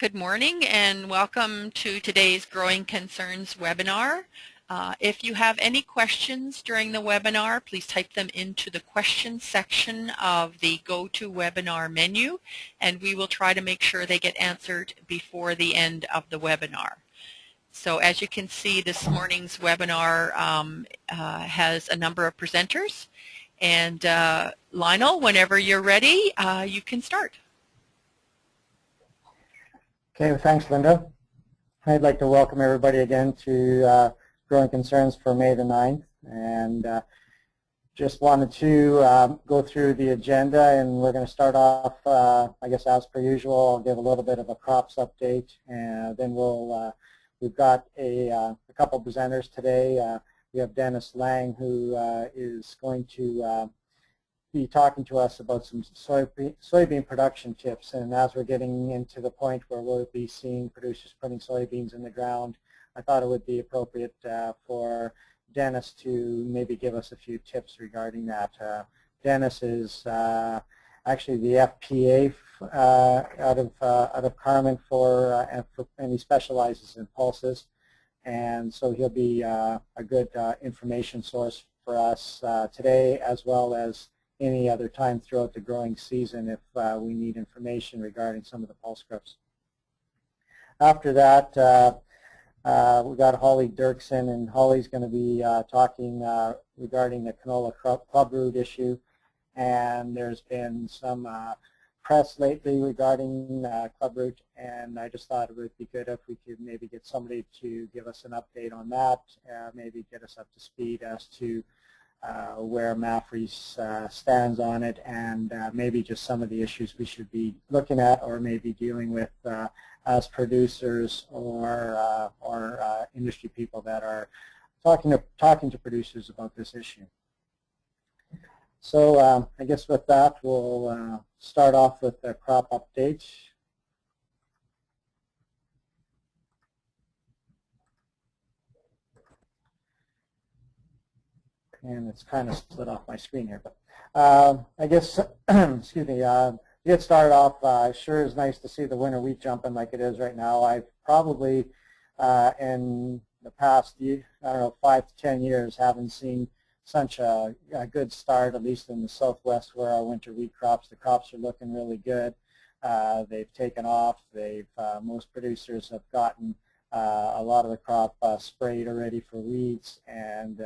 Good morning and welcome to today's Growing Concerns webinar. If you have any questions during the webinar, please type them into the questions section of the GoToWebinar menu, and we will try to make sure they get answered before the end of the webinar. So as you can see, this morning's webinar has a number of presenters. And Lionel, whenever you're ready, you can start. Okay, well, thanks, Linda. I'd like to welcome everybody again to Growing Concerns for May the 9th. And just wanted to go through the agenda, and we're going to start off, I guess, as per usual. I'll give a little bit of a crops update, and then we've got a couple presenters today. We have Dennis Lange, who is going to be talking to us about some soybean production tips. And as we're getting into the point where we'll be seeing producers putting soybeans in the ground, I thought it would be appropriate for Dennis to maybe give us a few tips regarding that. Dennis is actually the FPA out of Carmen and he specializes in pulses, and so he'll be a good information source for us today, as well as any other time throughout the growing season if we need information regarding some of the pulse crops. After that, we got Holly Derksen, and Holly's going to be talking regarding the canola clubroot issue. And there's been some press lately regarding clubroot, and I just thought it would be good if we could maybe get somebody to give us an update on that, maybe get us up to speed as to where MAFRI stands on it, and maybe just some of the issues we should be looking at or maybe dealing with as producers or industry people that are talking to producers about this issue. So I guess with that, we'll start off with the crop update. And it's kind of split off my screen here, but I guess, excuse me, to get started off, sure is nice to see the winter wheat jumping like it is right now. I've probably, in the past, I don't know, 5 to 10 years, haven't seen such a good start, at least in the southwest where our winter wheat crops, the crops are looking really good. They've taken off. Most producers have gotten a lot of the crop sprayed already for weeds, and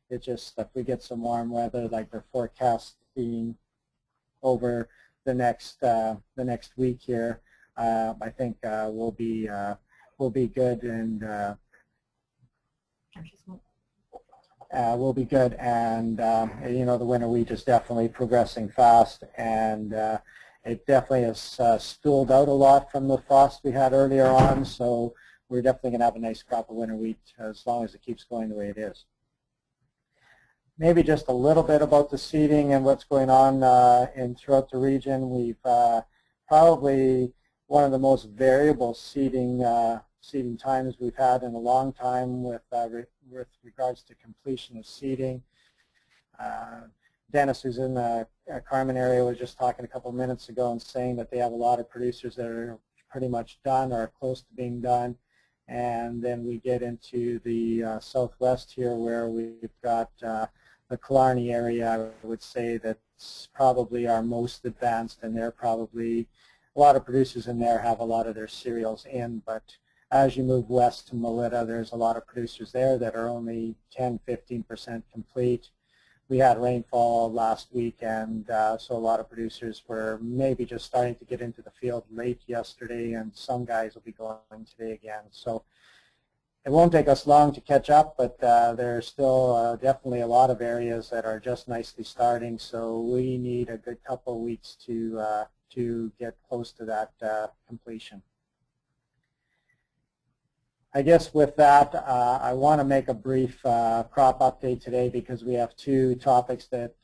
it just, if we get some warm weather like they're forecasting over the next week here, I think we'll be good, and we'll be good. And you know, the winter wheat is definitely progressing fast, and it definitely has spooled out a lot from the frost we had earlier on. So we're definitely going to have a nice crop of winter wheat as long as it keeps going the way it is. Maybe just a little bit about the seeding and what's going on throughout the region. We've probably one of the most variable seeding times we've had in a long time with regards to completion of seeding. Dennis, who's in the Carmen area, was just talking a couple of minutes ago and saying that they have a lot of producers that are pretty much done or close to being done. And then we get into the southwest here, where we've got the Killarney area. I would say that's probably our most advanced, and they're probably, a lot of producers in there have a lot of their cereals in. But as you move west to Melita, there's a lot of producers there that are only 10–15% complete. We had rainfall last week, and so a lot of producers were maybe just starting to get into the field late yesterday, and some guys will be going today again. So it won't take us long to catch up, but there's still definitely a lot of areas that are just nicely starting. So we need a good couple of weeks to get close to that completion. I guess with that, I want to make a brief crop update today because we have two topics that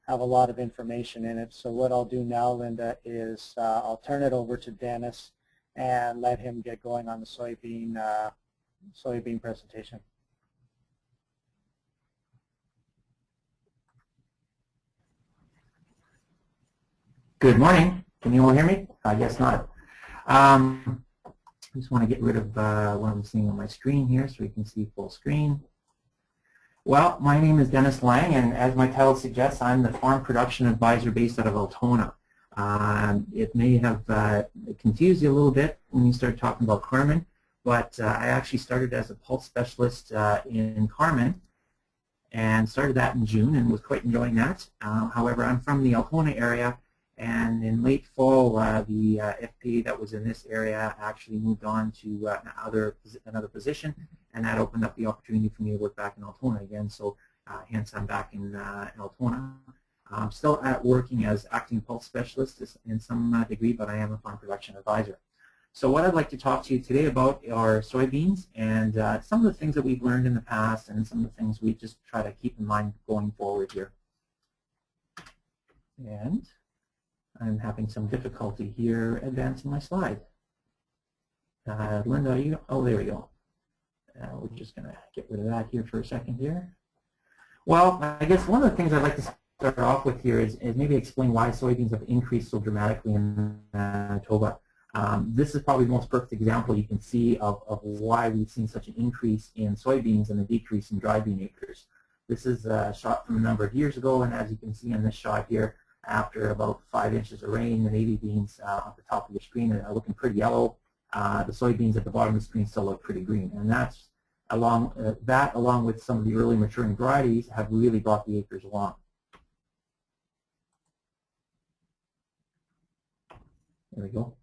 have a lot of information in it. So what I'll do now, Linda, is I'll turn it over to Dennis and let him get going on the soybean presentation. Good morning. Can you all hear me? I guess not. I just want to get rid of what I'm seeing on my screen here so we can see full screen. Well, my name is Dennis Lange, and as my title suggests, I'm the Farm Production Advisor based out of Altona. It may have confused you a little bit when you start talking about Carmen, but I actually started as a pulse specialist in Carmen and started that in June and was quite enjoying that. However, I'm from the Altona area, and in late fall, the FPA that was in this area actually moved on to another position, and that opened up the opportunity for me to work back in Altona again. So hence I'm back in Altona. I'm still working as acting pulse specialist in some degree, but I am a farm production advisor. So what I'd like to talk to you today about are soybeans and some of the things that we've learned in the past and some of the things we just try to keep in mind going forward here. And I'm having some difficulty here advancing my slide. Linda, are you? Oh, there we go. We're just going to get rid of that here for a second here. Well, I guess one of the things I'd like to start off with here is maybe explain why soybeans have increased so dramatically in Manitoba. This is probably the most perfect example you can see of why we've seen such an increase in soybeans and a decrease in dry bean acres. This is a shot from a number of years ago, and as you can see in this shot here, after about 5 inches of rain, the navy beans at the top of your screen are looking pretty yellow. The soybeans at the bottom of the screen still look pretty green, and that's along with some of the early maturing varieties have really brought the acres along. There we go.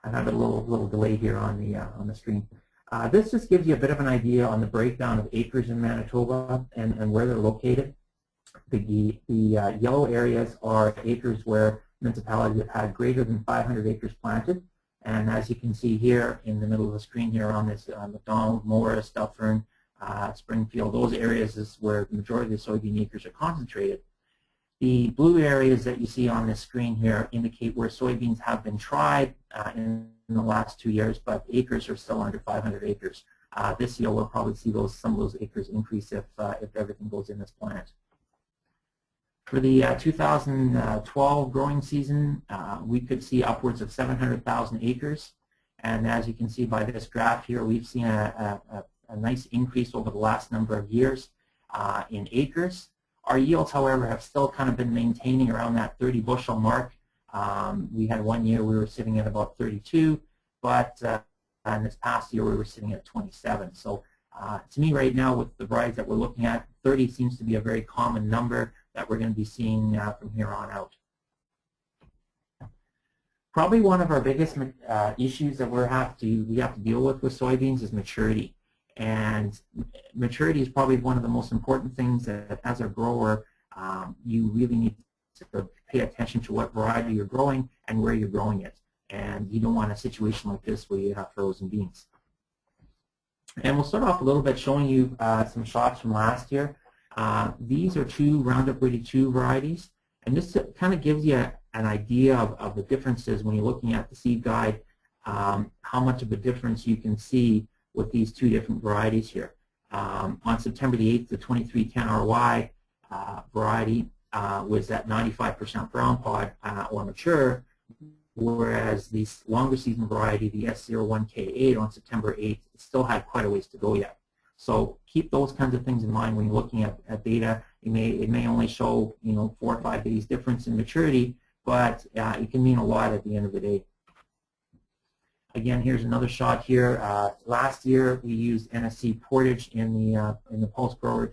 I have a little delay here on the screen. This just gives you a bit of an idea on the breakdown of acres in Manitoba and where they're located. The yellow areas are acres where municipalities have had greater than 500 acres planted. And as you can see here in the middle of the screen here on this McDonald, Morris, Dufferin, Springfield, those areas is where the majority of the soybean acres are concentrated. The blue areas that you see on this screen here indicate where soybeans have been tried in the last 2 years, but acres are still under 500 acres. This year we'll probably see some of those acres increase if everything goes in as planned. For the 2012 growing season, we could see upwards of 700,000 acres. And as you can see by this graph here, we've seen a nice increase over the last number of years in acres. Our yields, however, have still kind of been maintaining around that 30 bushel mark. We had 1 year we were sitting at about 32, but in this past year we were sitting at 27. So to me right now, with the varieties that we're looking at, 30 seems to be a very common number that we're going to be seeing from here on out. Probably one of our biggest issues that we have to deal with soybeans is maturity. And maturity is probably one of the most important things that as a grower you really need to pay attention to what variety you're growing and where you're growing it. And you don't want a situation like this where you have frozen beans. And we'll start off a little bit showing you some shots from last year. These are two Roundup Ready 2 varieties, and this kind of gives you an idea of the differences when you're looking at the seed guide, how much of a difference you can see with these two different varieties here. On September the 8th, the 2310 RY variety was at 95% brown pod or mature, whereas the longer season variety, the S01K8 on September 8th, still had quite a ways to go yet. So keep those kinds of things in mind when you're looking at data. It may only show 4 or 5 days difference in maturity, but it can mean a lot at the end of the day. Again, here's another shot here. Last year we used NSC Portage in the pulse grower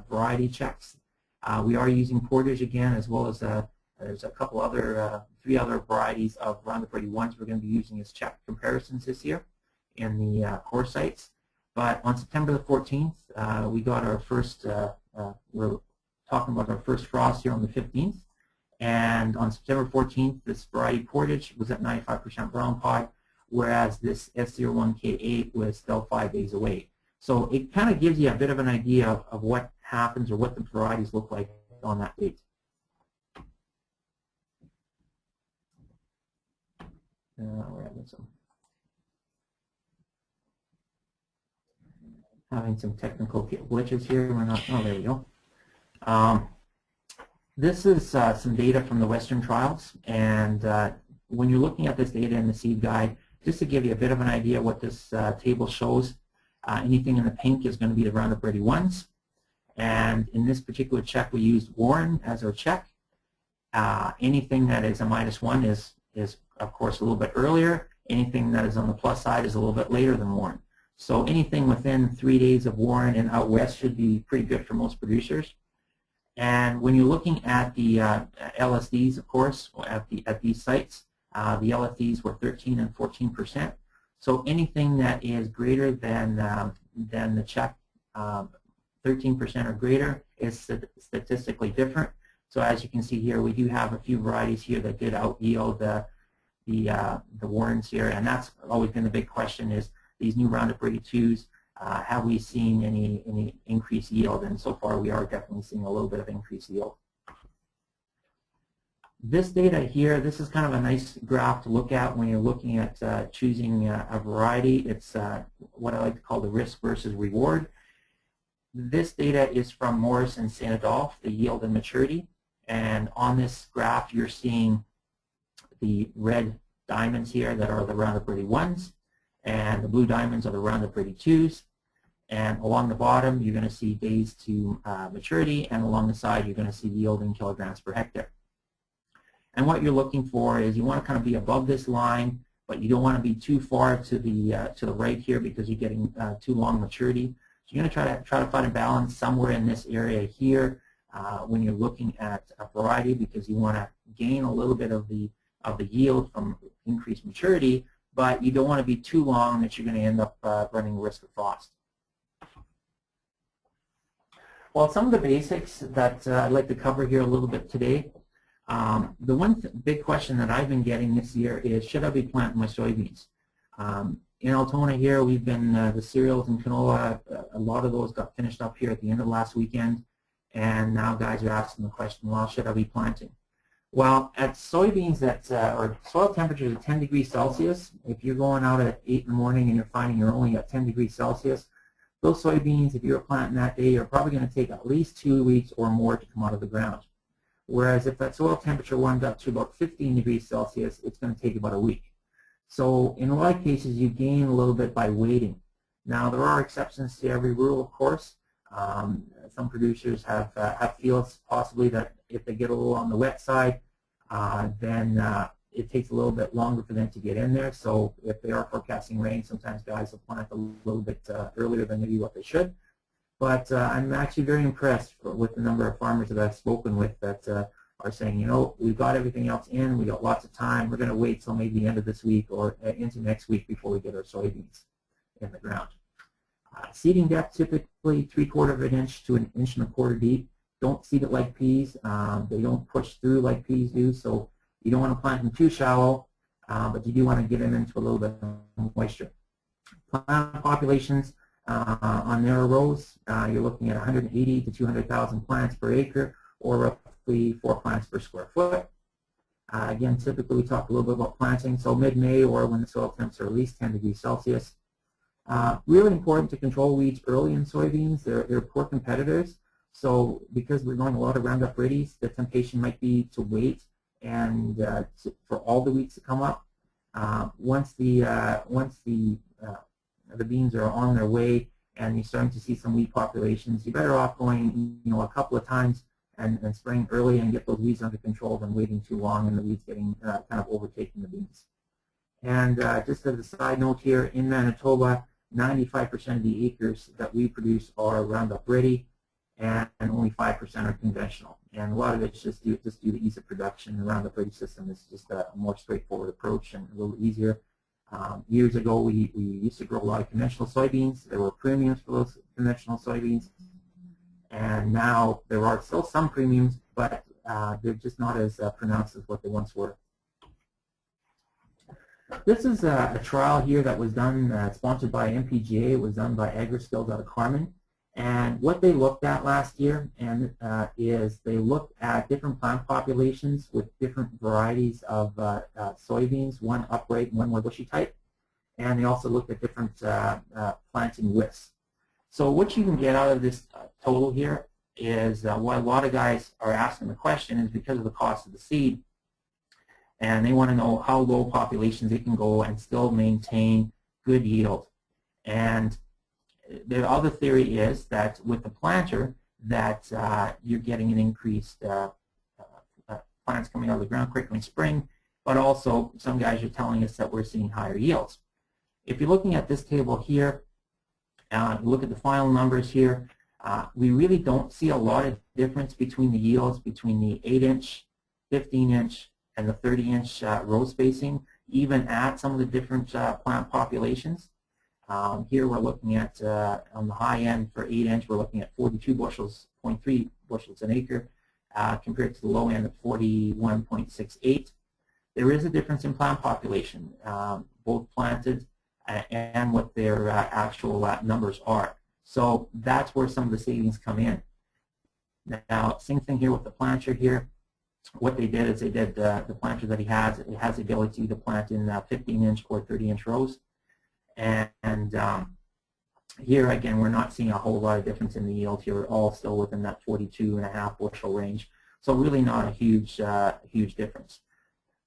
variety checks. We are using Portage again, as well as there's a couple other 3 other varieties of Roundup Ready 1s we're going to be using as check comparisons this year in the core sites. But on September the 14th, we got our first, we're talking about our first frost here on the 15th. And on September 14th, this variety Portage was at 95% brown pod, whereas this S01K8 was still 5 days away. So it kind of gives you a bit of an idea of what happens or what the varieties look like on that date. We're having some technical glitches here. We're not. Oh, there we go. This is some data from the Western trials, and when you're looking at this data in the seed guide, just to give you a bit of an idea what this table shows, anything in the pink is going to be the Roundup Ready 1s. And in this particular check, we used Warren as our check. Anything that is a -1 is of course a little bit earlier. Anything that is on the plus side is a little bit later than Warren. So anything within 3 days of Warren and out west should be pretty good for most producers. And when you're looking at the LSDs, of course, at these sites, the LSDs were 13 and 14%. So anything that is greater than the check, 13% or greater, is statistically different. So as you can see here, we do have a few varieties here that did out yield the Warrens here, and that's always been the big question: is these new Roundup Ready 2s, have we seen any increased yield? And so far, we are definitely seeing a little bit of increased yield. This data here, this is kind of a nice graph to look at when you're looking at choosing a variety. It's what I like to call the risk versus reward. This data is from Morris and St. Adolphe, the yield and maturity. And on this graph, you're seeing the red diamonds here that are the Roundup Ready 1s, and the blue diamonds are the Roundup Ready 2s. And along the bottom, you're going to see days to maturity, and along the side, you're going to see yield in kilograms per hectare. And what you're looking for is you want to kind of be above this line, but you don't want to be too far to the right here because you're getting too long maturity. So you're going to try to find a balance somewhere in this area here when you're looking at a variety, because you want to gain a little bit of the yield from increased maturity, but you don't want to be too long that you're going to end up running risk of frost. Well, some of the basics that I'd like to cover here a little bit today. The one big question that I've been getting this year is, should I be planting my soybeans? In Altona here, we've been, the cereals and canola, a lot of those got finished up here at the end of last weekend, and now guys are asking the question, well, should I be planting? Well, at soybeans that or soil temperatures at 10 degrees Celsius, if you're going out at 8 in the morning and you're finding you're only at 10 degrees Celsius, those soybeans, if you're planting that day, are probably going to take at least 2 weeks or more to come out of the ground. Whereas if that soil temperature warms up to about 15 degrees Celsius, it's going to take about a week. So in a lot of cases, you gain a little bit by waiting. Now, there are exceptions to every rule, of course. Some producers have fields possibly that if they get a little on the wet side, then it takes a little bit longer for them to get in there. So if they are forecasting rain, sometimes guys will plant a little bit earlier than maybe what they should. But I'm actually very impressed with the number of farmers that I've spoken with that are saying, you know, we've got everything else in, we got lots of time, we're going to wait till maybe the end of this week or into next week before we get our soybeans in the ground. Seeding depth, typically 3/4 of an inch to 1.25 inches deep. Don't seed it like peas. They don't push through like peas do, so you don't want to plant them too shallow, but you do want to get them into a little bit of moisture. Plant populations on narrow rows, you're looking at 180 to 200,000 plants per acre, or roughly 4 plants per square foot. Again, typically we talk a little bit about planting, so mid-May or when the soil temps are at least 10 degrees Celsius. Really important to control weeds early in soybeans. They're poor competitors, so because we're going a lot of Roundup Readies, the temptation might be to wait and for all the weeds to come up. Once the beans are on their way and you're starting to see some weed populations, you're better off going, you know, a couple of times and spraying early and get those weeds under control than waiting too long and the weeds getting kind of overtaking the beans. And just as a side note here, in Manitoba, 95% of the acres that we produce are Roundup Ready, and only 5% are conventional. And a lot of it's just due to the ease of production. The Roundup Ready system is just a more straightforward approach and a little easier. Years ago, we used to grow a lot of conventional soybeans. There were premiums for those conventional soybeans. And now there are still some premiums, but they're just not as pronounced as what they once were. This is a trial here that was done, sponsored by MPGA. It was done by AgriSkills out of Carmen. And what they looked at last year is they looked at different plant populations with different varieties of soybeans, one upright and one more bushy type. And they also looked at different planting widths. So what you can get out of this total here is what a lot of guys are asking the question is because of the cost of the seed. and they want to know how low populations it can go and still maintain good yield. And the other theory is that with the planter that you're getting an increased plants coming out of the ground quicker in spring, but also some guys are telling us that we're seeing higher yields. If you're looking at this table here, look at the final numbers here, we really don't see a lot of difference between the yields between the 8-inch, 15-inch, and the 30-inch row spacing, even at some of the different plant populations. Here we're looking at, on the high end for 8-inch, we're looking at 42 bushels, 0.3 bushels an acre, compared to the low end of 41.68. There is a difference in plant population, both planted and what their actual numbers are. So that's where some of the savings come in. Now, same thing here with the planter here. What they did is they did the planter that he has. It has the ability to plant in 15-inch or 30-inch rows. And here again, we're not seeing a whole lot of difference in the yield here. We're all still within that 42.5 bushel range. So really not a huge, huge difference.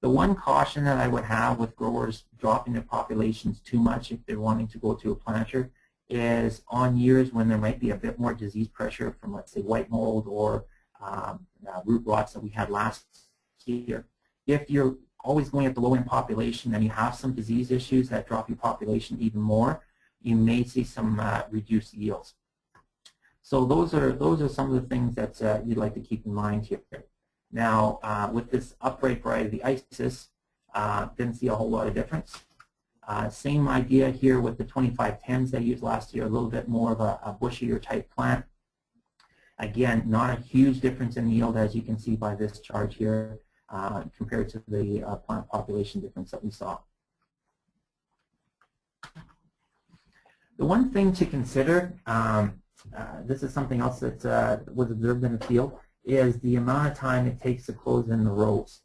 The one caution that I would have with growers dropping their populations too much if they're wanting to go to a planter is on years when there might be a bit more disease pressure from, let's say, white mold or root rots that we had last year. If you're always going at the low-end population and you have some disease issues that drop your population even more, you may see some reduced yields. So those are some of the things that you'd like to keep in mind here. Now, with this upright variety, the Isis, didn't see a whole lot of difference. Same idea here with the 2510s I used last year, a little bit more of a bushier type plant. Again, not a huge difference in yield as you can see by this chart here compared to the plant population difference that we saw. The one thing to consider, this is something else that was observed in the field, is the amount of time it takes to close in the rows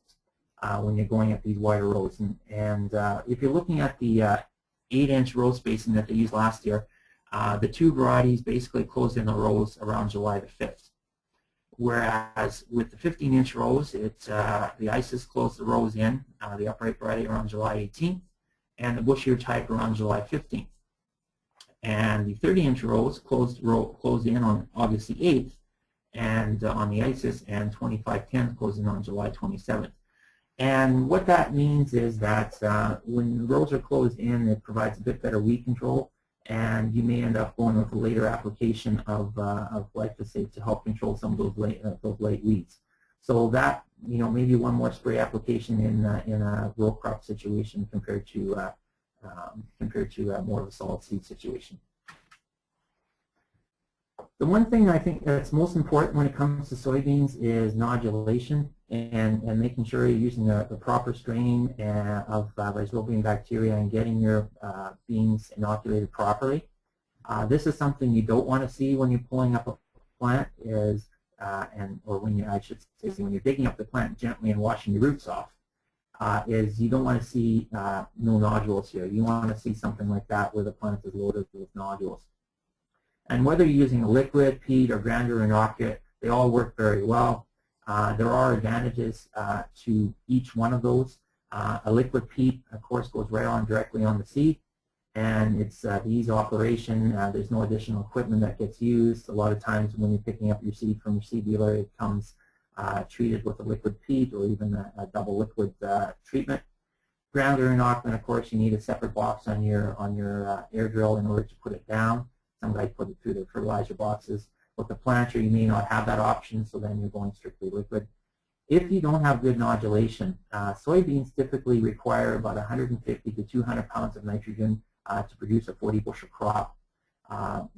when you're going at these wider rows. And if you're looking at the 8-inch row spacing that they used last year, the two varieties basically closed in the rows around July the 5th. Whereas with the 15-inch rows, the Isis closed the rows in, the upright variety around July 18th, and the bushier type around July 15th. And the 30-inch rows closed in on August the 8th, and on the Isis, and 2510 closed in on July 27th. And what that means is that when the rows are closed in, it provides a bit better weed control, and you may end up going with a later application of glyphosate to help control some of those late weeds. So that, maybe one more spray application in a row crop situation compared to more of a solid seed situation. The one thing I think that's most important when it comes to soybeans is nodulation and making sure you're using the proper strain of rhizobia bacteria and getting your beans inoculated properly. This is something you don't want to see when you're pulling up a plant, or when you're digging up the plant gently and washing your roots off. Is you don't want to see no nodules here. You want to see something like that where the plant is loaded with nodules. And whether you're using a liquid, peat, or granular inoculant, they all work very well. There are advantages to each one of those. A liquid peat, of course, goes right on directly on the seed, and it's the ease of operation. There's no additional equipment that gets used. A lot of times when you're picking up your seed from your seed dealer, it comes treated with a liquid peat or even a double liquid treatment. Granular inoculant, of course, you need a separate box on your air drill in order to put it down. Some guys put it through the fertilizer boxes. With the planter, you may not have that option, so then you're going strictly liquid. If you don't have good nodulation, soybeans typically require about 150 to 200 pounds of nitrogen to produce a 40 bushel crop.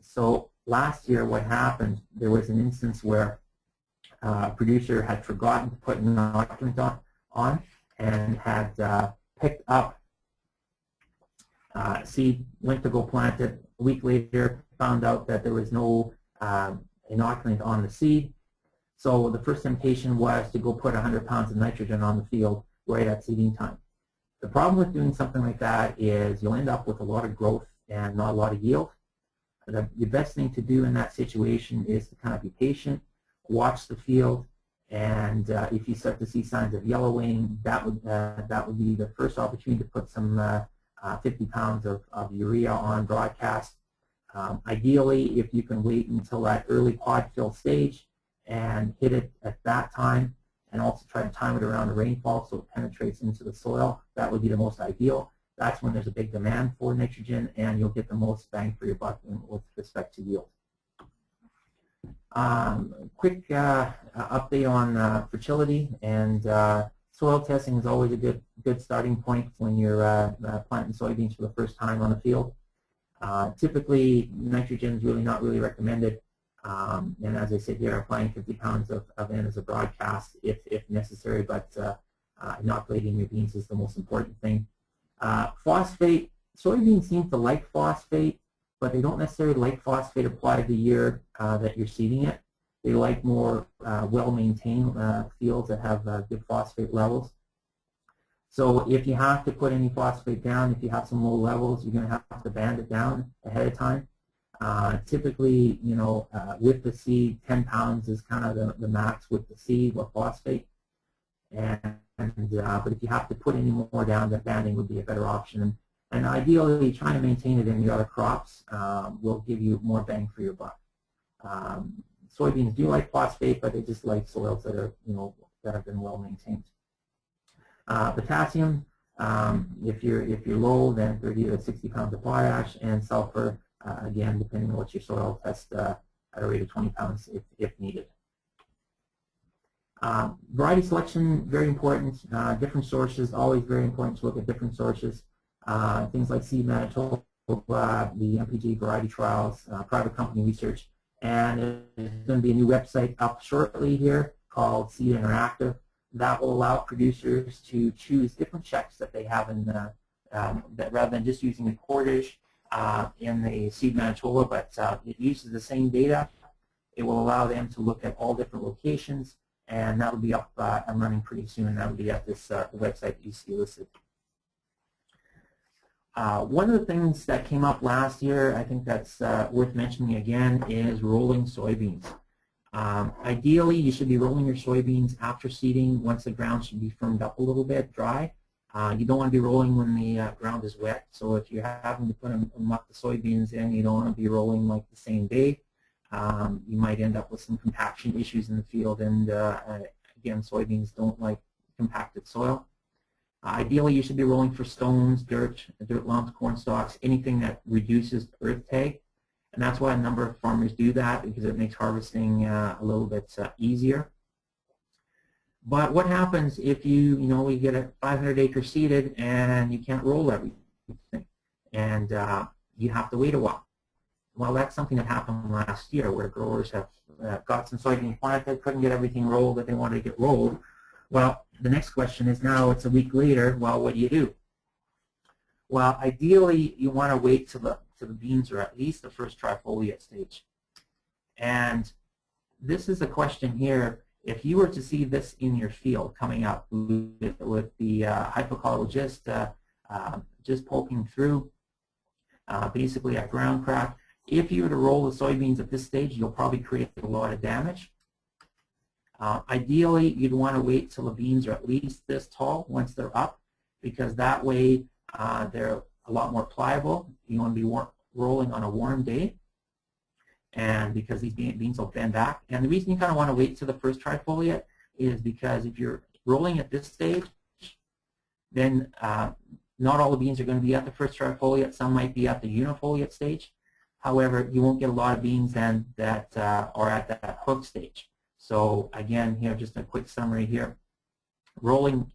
So last year what happened, there was an instance where a producer had forgotten to put an inoculant on and had picked up seed, went to go plant it. A week later, found out that there was no inoculant on the seed. So the first temptation was to go put 100 pounds of nitrogen on the field right at seeding time. The problem with doing something like that is you'll end up with a lot of growth and not a lot of yield. The best thing to do in that situation is to kind of be patient, watch the field, And if you start to see signs of yellowing, that would be the first opportunity to put some 50 pounds of urea on broadcast. Ideally, if you can wait until that early pod fill stage and hit it at that time, and also try to time it around the rainfall so it penetrates into the soil, that would be the most ideal. That's when there's a big demand for nitrogen, and you'll get the most bang for your buck with respect to yield. Quick update on fertility, and soil testing is always a good starting point when you're planting soybeans for the first time on the field. Typically, nitrogen is not really recommended, and as I said here, applying 50 pounds of N as a broadcast if necessary, but inoculating your beans is the most important thing. Phosphate, soybeans seem to like phosphate, but they don't necessarily like phosphate applied the year that you're seeding it. They like more well-maintained fields that have good phosphate levels. So if you have to put any phosphate down, if you have some low levels, you're going to have to band it down ahead of time. Typically, with the seed, 10 pounds is kind of the max with the seed with phosphate. But if you have to put any more down, then banding would be a better option. And ideally, trying to maintain it in your other crops will give you more bang for your buck. Soybeans do like phosphate, but they just like soils that are, that have been well maintained. Potassium, if you're low, then 30 to 60 pounds of potash, and sulfur, again, depending on what your soil test, at a rate of 20 pounds if needed. Variety selection, very important. Different sources, always very important to look at different sources. Things like Seed Manitoba, the MPG variety trials, private company research, and there's going to be a new website up shortly here called Seed Interactive that will allow producers to choose different checks that they have in that rather than just using the cordage in the Seed Manitoba, but it uses the same data. It will allow them to look at all different locations, and that will be up and running pretty soon. That will be at this website that you see listed. One of the things that came up last year, I think that's worth mentioning again, is rolling soybeans. Ideally, you should be rolling your soybeans after seeding once the ground should be firmed up a little bit, dry. You don't want to be rolling when the ground is wet. So if you're having to put muck the soybeans in, you don't want to be rolling like the same day. You might end up with some compaction issues in the field, and again, soybeans don't like compacted soil. Ideally, you should be rolling for stones, dirt lumps, corn stalks, anything that reduces earth tag. And that's why a number of farmers do that, because it makes harvesting a little bit easier. But what happens if you get a 500-acre seeded and you can't roll everything, and you have to wait a while? Well, that's something that happened last year, where growers have got some soybean planted, couldn't get everything rolled that they wanted to get rolled. Well, the next question is, now it's a week later, well, what do you do? Well, ideally, you want to wait till the beans are at least the first trifoliate stage. And this is a question here. If you were to see this in your field coming up with the hypocologist just poking through basically a ground crack, if you were to roll the soybeans at this stage, you'll probably create a lot of damage. Ideally, you'd want to wait till the beans are at least this tall once they're up, because that way they're a lot more pliable. You want to be rolling on a warm day, and because these beans will bend back. And the reason you kind of want to wait to the first trifoliate is because if you're rolling at this stage, then not all the beans are going to be at the first trifoliate. Some might be at the unifoliate stage. However, you won't get a lot of beans then that are at that hook stage. So again, here, just a quick summary here. Rolling,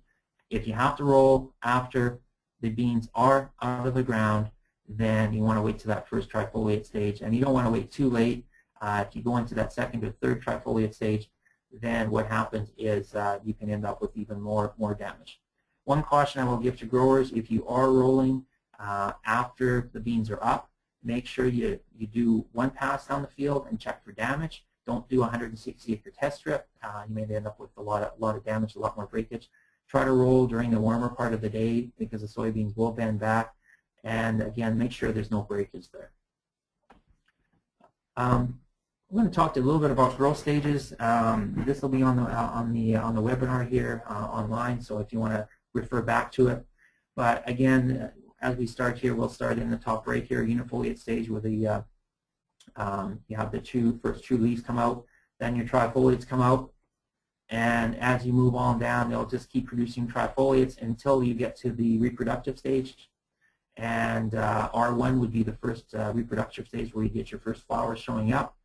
if you have to roll after the beans are out of the ground, then you want to wait to that first trifoliate stage. And you don't want to wait too late. If you go into that second or third trifoliate stage, then what happens is you can end up with even more damage. One caution I will give to growers: if you are rolling after the beans are up, make sure you do one pass down the field and check for damage. Don't do a 160-acre test strip. You may end up with a lot of damage, a lot more breakage. Try to roll during the warmer part of the day, because the soybeans will bend back. And again, make sure there's no breakage there. I'm going to talk to you a little bit about growth stages. This will be on the webinar here online, so if you want to refer back to it. But again, as we start here, we'll start in the top right here, unifoliate stage, where the you have the first two leaves come out, then your trifoliates come out, and as you move on down, they'll just keep producing trifoliates until you get to the reproductive stage. And R1 would be the first reproductive stage where you get your first flowers showing up,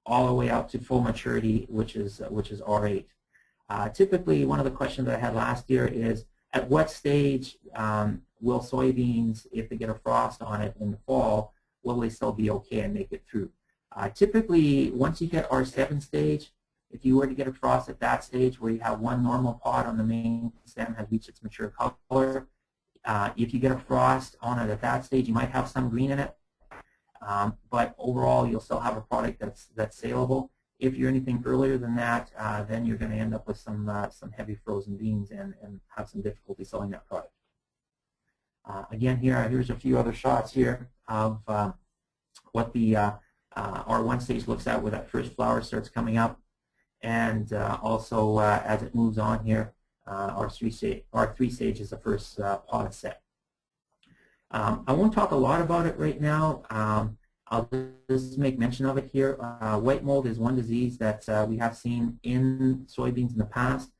all the way out to full maturity, which is R8. Typically, one of the questions that I had last year is, at what stage will soybeans, if they get a frost on it in the fall, will they still be okay and make it through? Typically, once you get R7 stage, if you were to get a frost at that stage where you have one normal pod on the main stem has reached its mature color, if you get a frost on it at that stage, you might have some green in it, but overall you'll still have a product that's saleable. If you're anything earlier than that, then you're going to end up with some heavy frozen beans and have some difficulty selling that product. Again, here's a few other shots here of what the R1 stage looks at, where that first flower starts coming up, and also as it moves on here, R3 stage is the first pod set. I won't talk a lot about it right now. I'll just make mention of it here. White mold is one disease that we have seen in soybeans in the past.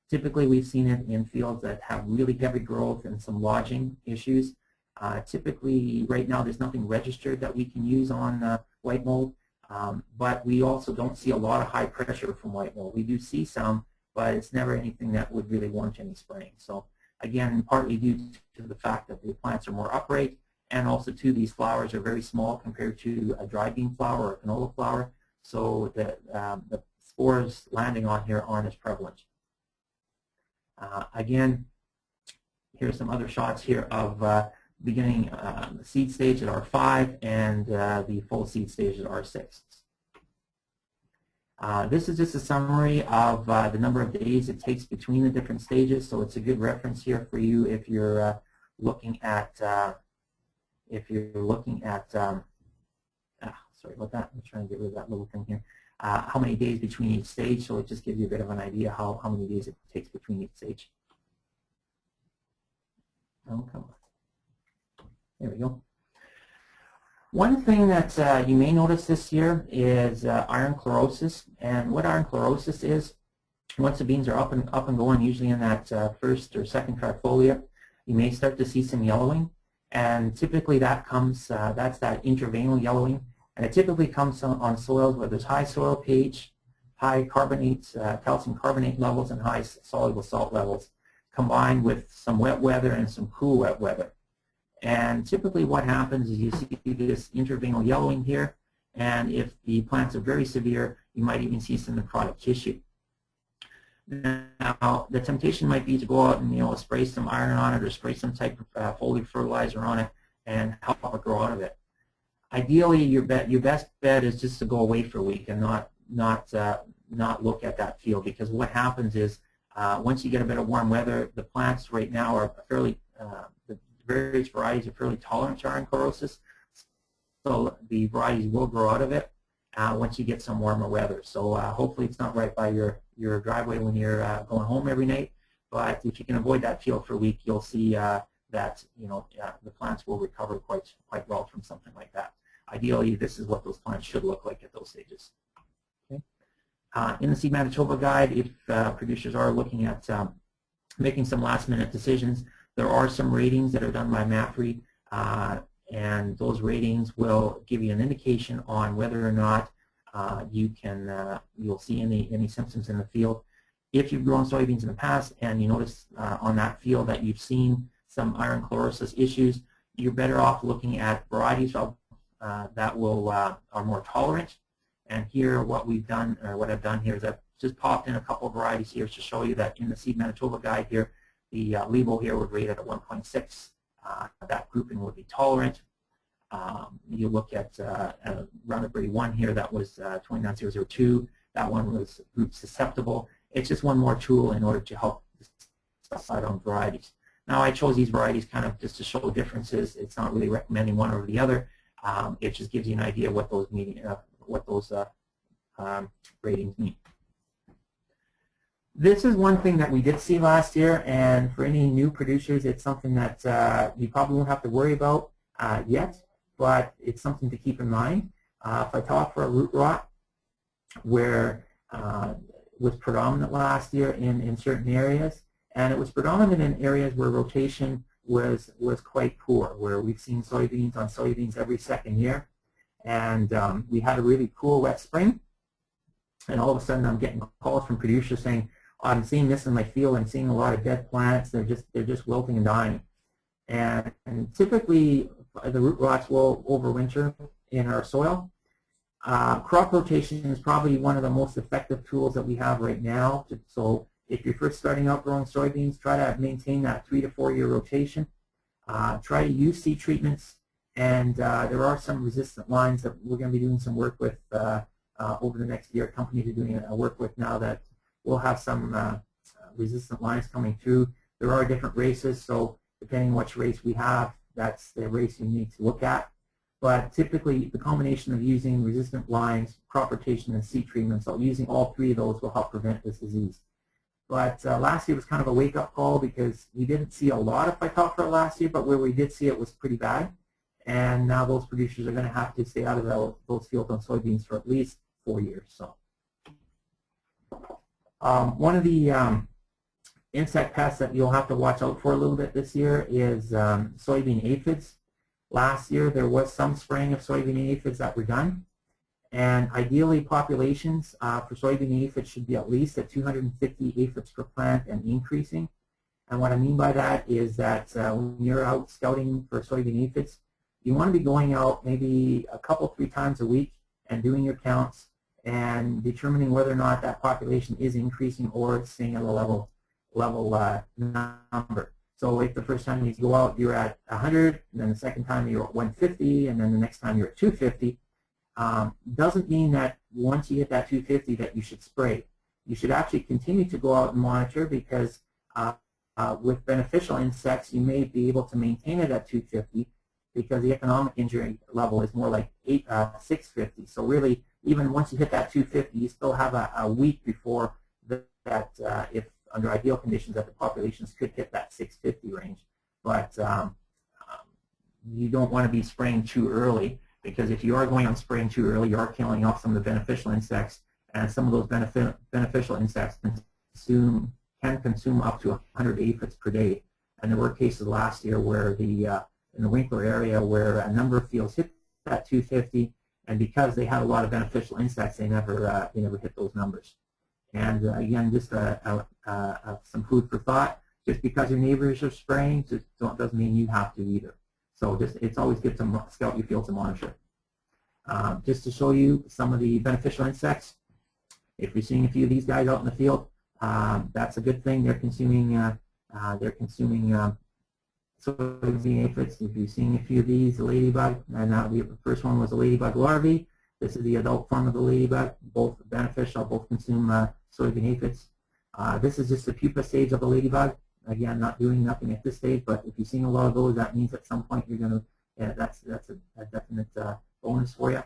Typically, we've seen it in fields that have really heavy growth and some lodging issues. Typically, right now, there's nothing registered that we can use on white mold, but we also don't see a lot of high pressure from white mold. We do see some, but it's never anything that would really warrant any spraying. So again, partly due to the fact that the plants are more upright, and also too, these flowers are very small compared to a dry bean flower or a canola flower, so the spores landing on here aren't as prevalent. Again, here's some other shots here of beginning the seed stage at R5 and the full seed stage at R6. This is just a summary of the number of days it takes between the different stages, so it's a good reference here for you if you're looking at sorry about that, I'm trying to get rid of that little thing here. How many days between each stage, so it just gives you a bit of an idea how many days it takes between each stage. Oh, come on. There we go. One thing that you may notice this year is iron chlorosis. And what iron chlorosis is, once the beans are up and going, usually in that first or second trifolia, you may start to see some yellowing. And typically that comes, that's that intraveinal yellowing. And it typically comes on soils where there's high soil pH, high carbonates, calcium carbonate levels, and high soluble salt levels, combined with some wet weather and some cool wet weather. And typically what happens is you see this intraveinal yellowing here, and if the plants are very severe, you might even see some necrotic tissue. Now, the temptation might be to go out and spray some iron on it or spray some type of foliar fertilizer on it and help it grow out of it. Ideally, your best bet is just to go away for a week and not look at that field, because what happens is once you get a bit of warm weather, the plants right now are fairly the various varieties are fairly tolerant to iron chlorosis, so the varieties will grow out of it once you get some warmer weather. So hopefully it's not right by your driveway when you're going home every night, but if you can avoid that field for a week, you'll see that the plants will recover quite well from something like that. Ideally, this is what those plants should look like at those stages. Okay. In the Seed Manitoba Guide, if producers are looking at making some last-minute decisions, there are some ratings that are done by MAFRI, and those ratings will give you an indication on whether or not you'll see any symptoms in the field. If you've grown soybeans in the past and you notice on that field that you've seen some iron chlorosis issues, you're better off looking at varieties that are more tolerant. And here, what we've done, or what I've done here, is I've just popped in a couple of varieties here to show you that in the Seed Manitoba Guide here, the label here would rate it at 1.6. That grouping would be tolerant. You look at Roundup Ready 1 here, that was 29002. That one was group susceptible. It's just one more tool in order to help decide on varieties. Now, I chose these varieties kind of just to show differences. It's not really recommending one over the other. It just gives you an idea what those ratings mean. This is one thing that we did see last year, and for any new producers, it's something that you probably won't have to worry about yet, but it's something to keep in mind. If I talk for a root rot, where was predominant last year in certain areas, and it was predominant in areas where rotation was quite poor, where we've seen soybeans on soybeans every second year, and we had a really cool wet spring, and all of a sudden I'm getting calls from producers saying, I'm seeing this in my field. I'm seeing a lot of dead plants. They're just wilting and dying. And typically, the root rots will overwinter in our soil. Crop rotation is probably one of the most effective tools that we have right now. So if you're first starting out growing soybeans, try to maintain that 3 to 4 year rotation. Try to use seed treatments. And there are some resistant lines that we're going to be doing some work with over the next year. Companies are doing work with now that we'll have some resistant lines coming through. There are different races, so depending on which race we have, that's the race you need to look at. But typically, the combination of using resistant lines, crop rotation, and seed treatment, so using all three of those will help prevent this disease. But last year was kind of a wake-up call because we didn't see a lot of phytophthora last year, but where we did see it was pretty bad. And now those producers are going to have to stay out of those fields on soybeans for at least 4 years. So. One of the insect pests that you'll have to watch out for a little bit this year is soybean aphids. Last year there was some spraying of soybean aphids that were done, and ideally populations for soybean aphids should be at least at 250 aphids per plant and increasing. And what I mean by that is that when you're out scouting for soybean aphids, you want to be going out maybe a couple, 3 times a week and doing your counts and determining whether or not that population is increasing or it's staying at a level number. So if the first time you go out you're at 100, and then the second time you're at 150, and then the next time you're at 250, doesn't mean that once you hit that 250 that you should spray. You should actually continue to go out and monitor, because with beneficial insects you may be able to maintain it at 250 because the economic injury level is more like 650. So really, even once you hit that 250, you still have a week before that, if under ideal conditions, that the populations could hit that 650 range. But you don't want to be spraying too early, because if you are going on spraying too early, you are killing off some of the beneficial insects, and some of those beneficial insects can consume up to 100 aphids per day. And there were cases last year where in the Winkler area where a number of fields hit that 250, and because they had a lot of beneficial insects, they never hit those numbers. And again, just some food for thought. Just because your neighbors are spraying doesn't mean you have to either. So it's always good to scout your fields and monitor. Just to show you some of the beneficial insects, if you're seeing a few of these guys out in the field, that's a good thing. They're consuming soybean aphids. If you're seeing a few of these, the ladybug, and the first one was a ladybug larvae. This is the adult form of the ladybug. Both beneficial, both consume soybean aphids. This is just the pupa stage of the ladybug. Again, not doing nothing at this stage, but if you're seeing a lot of those, that means at some point you're going to, that's a definite bonus for you.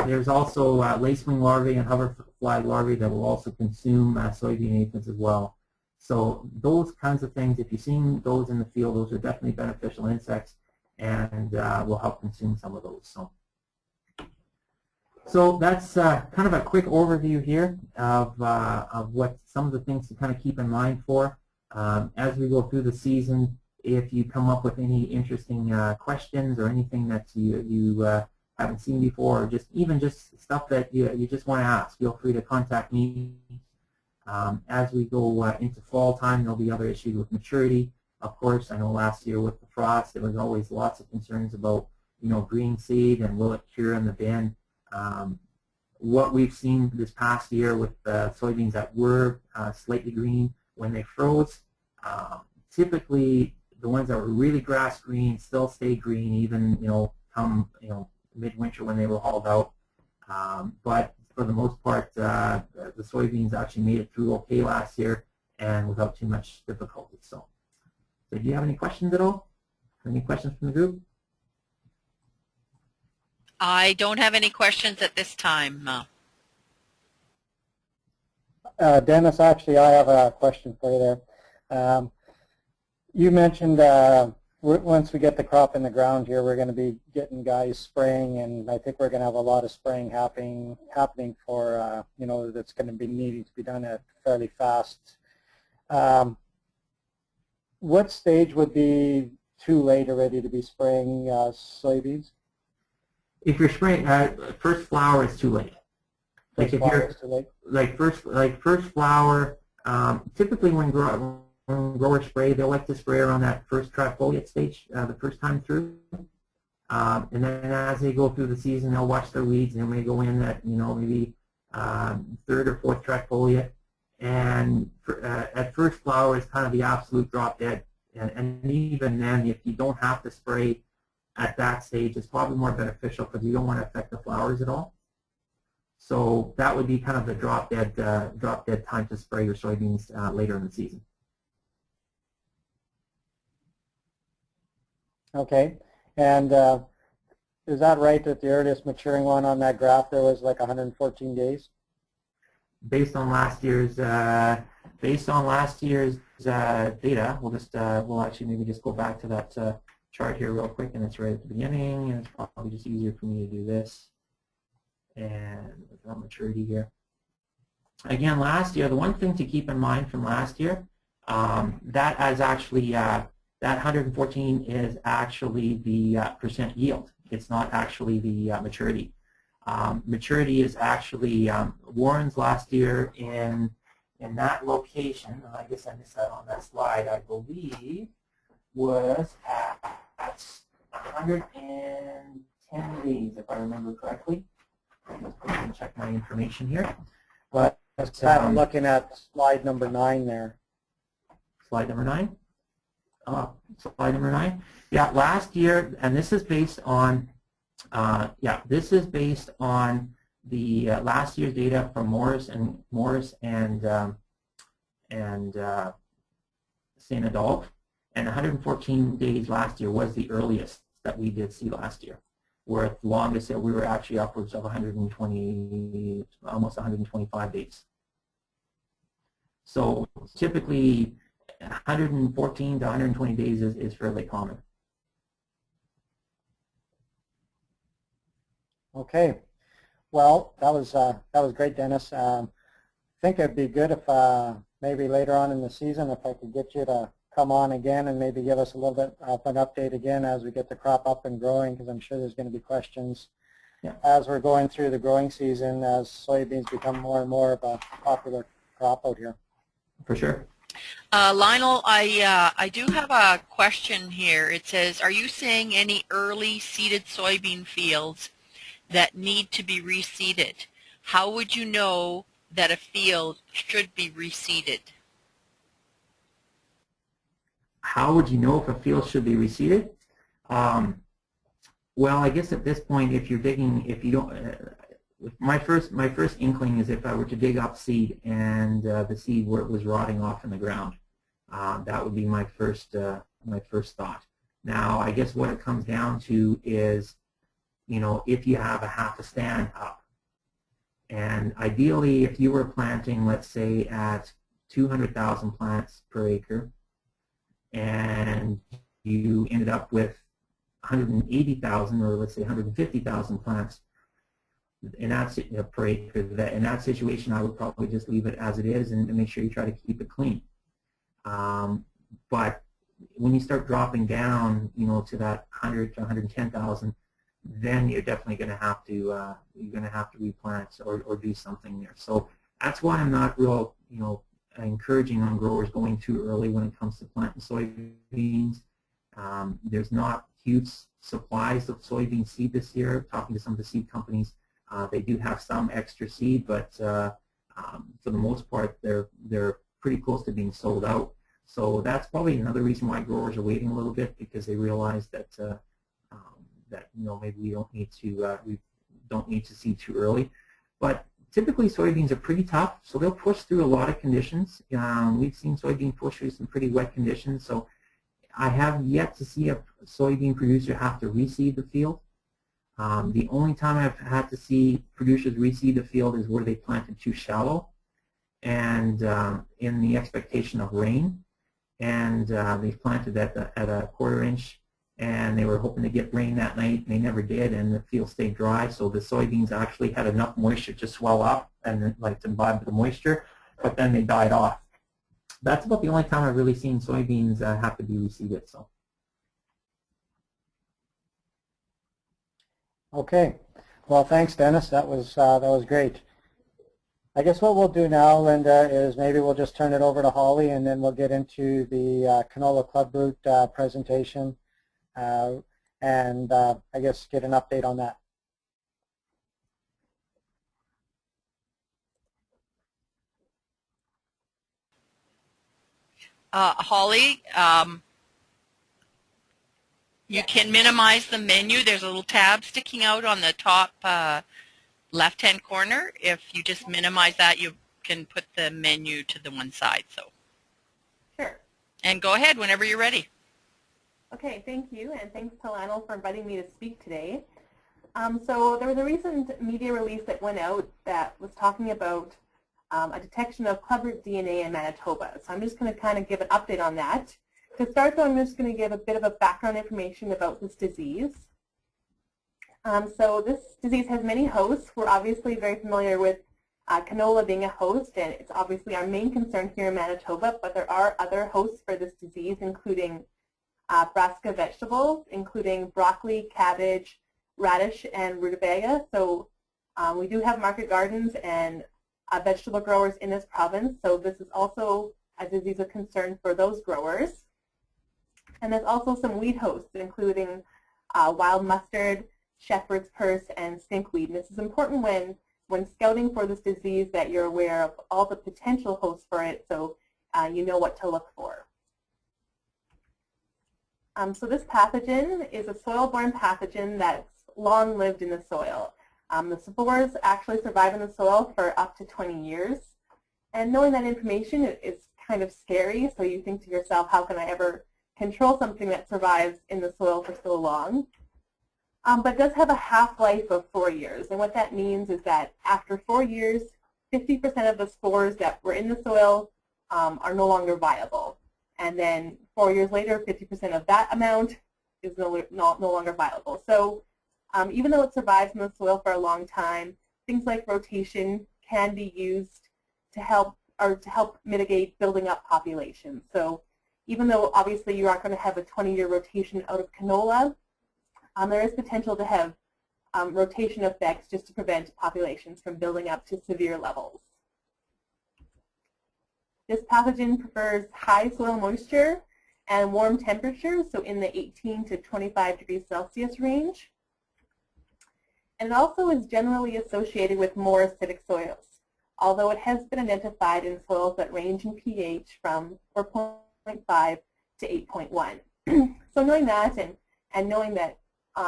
There's also lacewing larvae and hoverfly larvae that will also consume soybean aphids as well. So those kinds of things, if you're seeing those in the field, those are definitely beneficial insects, and will help consume some of those. So that's kind of a quick overview here of what some of the things to kind of keep in mind for. As we go through the season, if you come up with any interesting questions or anything that you haven't seen before, or just stuff that you just want to ask, feel free to contact me. As we go into fall time, there'll be other issues with maturity. Of course, I know last year with the frost, there was always lots of concerns about green seed and will it cure in the bin. What we've seen this past year with soybeans that were slightly green when they froze, typically the ones that were really grass green still stay green even come midwinter when they were hauled out. But for the most part, the soybeans actually made it through okay last year and without too much difficulty. So do you have any questions at all? Any questions from the group? I don't have any questions at this time. Dennis, actually, I have a question for you there. You mentioned once we get the crop in the ground here, we're going to be getting guys spraying, and I think we're going to have a lot of spraying happening for, you know, that's going to be needing to be done at fairly fast. What stage would be too late already to be spraying soybeans? If you're spraying, first flower is too late. Like if you're first flower, typically when growers spray, they'll like to spray around that first trifoliate stage, the first time through. And then as they go through the season, they'll watch their weeds, and they may go in at, you know, maybe third or fourth trifoliate. And at first flower is kind of the absolute drop dead. And even then, if you don't have to spray at that stage, it's probably more beneficial because you don't want to affect the flowers at all. So that would be kind of the drop dead time to spray your soybeans later in the season. Okay, and is that right that the earliest maturing one on that graph there was like 114 days? Based on last year's data, we'll actually maybe just go back to that chart here real quick, and it's right at the beginning, and it's probably just easier for me to do this. And without maturity here. Again, last year, the one thing to keep in mind from last year, that is actually that 114 is actually the percent yield. It's not actually the maturity. Maturity is actually Warren's last year in that location. I guess I missed that on that slide. I believe was at 110 days, if I remember correctly. Let's check my information here. But I'm looking at slide number 9 there. Slide number 9. Slide number 9. Yeah, last year, and this is based on the last year's data from Morris and St. Adolphe, and 114 days last year was the earliest that we did see last year. Where the longest we were actually upwards of 120, almost 125 days. So typically 114 to 120 days is fairly common. Okay, well that was great, Dennis. I think it'd be good if maybe later on in the season if I could get you to come on again and maybe give us a little bit of an update again as we get the crop up and growing, because I'm sure there's going to be questions as we're going through the growing season as soybeans become more and more of a popular crop out here. For sure. Lionel, I do have a question here. It says, are you seeing any early seeded soybean fields that need to be reseeded? How would you know that a field should be reseeded? How would you know if a field should be reseeded? Well, I guess at this point, if you're digging, if you don't, my first inkling is if I were to dig up seed and the seed was rotting off in the ground, that would be my first thought. Now, I guess what it comes down to is, you know, if you have a half a stand up, and ideally, if you were planting, let's say, at 200,000 plants per acre, and you ended up with 180,000 or let's say 150,000 plants in that per acre, in that situation I would probably just leave it as it is and make sure you try to keep it clean. But when you start dropping down, you know, to that 100 to 110,000, then you're definitely going to have to replant or do something there. So that's why I'm not real, you know, encouraging on growers going too early when it comes to planting soybeans. There's not huge supplies of soybean seed this year. Talking to some of the seed companies, they do have some extra seed, but for the most part, they're pretty close to being sold out. So that's probably another reason why growers are waiting a little bit, because they realize that that, you know, maybe we don't need to seed too early. But typically, soybeans are pretty tough, so they'll push through a lot of conditions. We've seen soybean push through some pretty wet conditions, so I have yet to see a soybean producer have to reseed the field. The only time I've had to see producers reseed the field is where they planted too shallow, and in the expectation of rain. And they planted at a 1/4 inch, and they were hoping to get rain that night, and they never did, and the field stayed dry. So the soybeans actually had enough moisture to swell up and like to imbibe the moisture, but then they died off. That's about the only time I've really seen soybeans have to be reseeded. So. Okay. Well, thanks, Dennis. That was great. I guess what we'll do now, Linda, is maybe we'll just turn it over to Holly, and then we'll get into the canola clubroot presentation, and I guess get an update on that. Holly, you can minimize the menu. There's a little tab sticking out on the top left-hand corner. If you just minimize that, you can put the menu to the one side. So. Sure. And go ahead whenever you're ready. Okay, thank you, and thanks to Lionel for inviting me to speak today. So there was a recent media release that went out that was talking about a detection of clubroot DNA in Manitoba. So I'm just going to kind of give an update on that. To start, though, I'm just going to give a bit of a background information about this disease. So this disease has many hosts. We're obviously very familiar with canola being a host, and it's obviously our main concern here in Manitoba, but there are other hosts for this disease, including brassica vegetables, including broccoli, cabbage, radish, and rutabaga. So we do have market gardens and vegetable growers in this province, so this is also a disease of concern for those growers. And there's also some weed hosts, including wild mustard, shepherd's purse, and stinkweed. And this is important when scouting for this disease, that you're aware of all the potential hosts for it, so you know what to look for. So this pathogen is a soil-borne pathogen that's long lived in the soil. The spores actually survive in the soil for up to 20 years. And knowing that information is kind of scary, so you think to yourself, how can I ever control something that survives in the soil for so long? But it does have a half-life of 4 years. And what that means is that after 4 years, 50% of the spores that were in the soil are no longer viable. And then 4 years later, 50% of that amount is no longer viable. So even though it survives in the soil for a long time, things like rotation can be used to help mitigate building up populations. So even though obviously you aren't going to have a 20-year rotation out of canola, there is potential to have rotation effects just to prevent populations from building up to severe levels. This pathogen prefers high soil moisture and warm temperatures, so in the 18 to 25 degrees Celsius range. And it also is generally associated with more acidic soils, although it has been identified in soils that range in pH from 4.5 to 8.1. So knowing that and knowing that